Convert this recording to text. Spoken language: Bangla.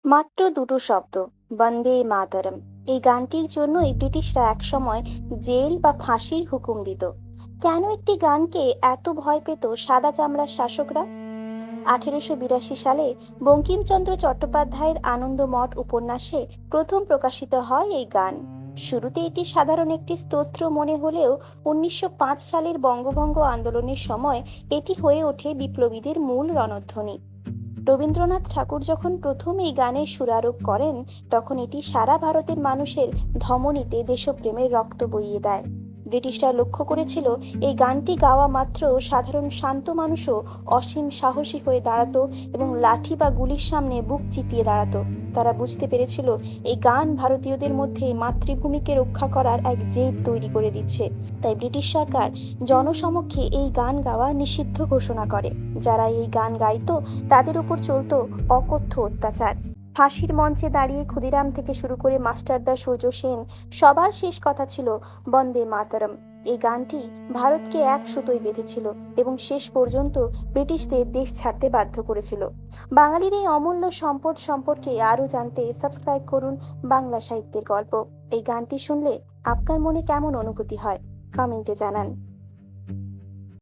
মাত্র দুটো শব্দ, বন্দে মাতরম। এই গানটির জন্যই ব্রিটিশরা একসময় জেল বা ফাঁসির হুকুম দিত। কেন একটি গানকে এত ভয় পেত সাদা চামড়ার শাসকরা? 1882 সালে বঙ্কিমচন্দ্র চট্টোপাধ্যায়ের আনন্দমঠ উপন্যাসে প্রথম প্রকাশিত হয় এই গান। শুরুতে এটি সাধারণ একটি স্তোত্র মনে হলেও 1905 সালের বঙ্গভঙ্গ আন্দোলনের সময় এটি হয়ে ওঠে বিপ্লবীদের মূল রণধ্বনি। রবীন্দ্রনাথ ঠাকুর যখন প্রথম এই গানের সুরারোপ করেন, তখন এটি সারা ভারতের মানুষের ধমনীতে দেশপ্রেমের রক্ত বইয়ে দেয়। ব্রিটিশরা লক্ষ্য করেছিল এই গানটি গাওয়া মাত্র সাধারণ শান্ত মানুষও অসীম সাহসী হয়ে দাঁড়াতো এবং লাঠি বা গুলির সামনে বুক চিতিয়ে দাঁড়াতো। তারা বুঝতে পেরেছিল এই গান ভারতীয়দের মধ্যে মাতৃভূমিকে রক্ষা করার এক জেদ তৈরি করে দিচ্ছে। তাই ব্রিটিশ সরকার জনসমক্ষে এই গান গাওয়া নিষিদ্ধ ঘোষণা করে। যারা এই গান গাইতো তাদের উপর চলতো অকথ্য অত্যাচার। ফাঁসির মঞ্চে দাঁড়িয়ে ক্ষুদিরাম থেকে শুরু করে মাস্টারদা সূর্য সেন সবার শেষ কথা ছিল বন্দে মাতরম। এই গানটি ভারতকে এক সুতোয় বেঁধেছিল এবং শেষ পর্যন্ত ব্রিটিশদের দেশ ছাড়তে বাধ্য করেছিল। বাঙালির এই অমূল্য সম্পদ সম্পর্কে আরো জানতে সাবস্ক্রাইব করুন বাংলা সাহিত্যের গল্প। এই গানটি শুনলে আপনার মনে কেমন অনুভূতি হয়, কমেন্টে জানান।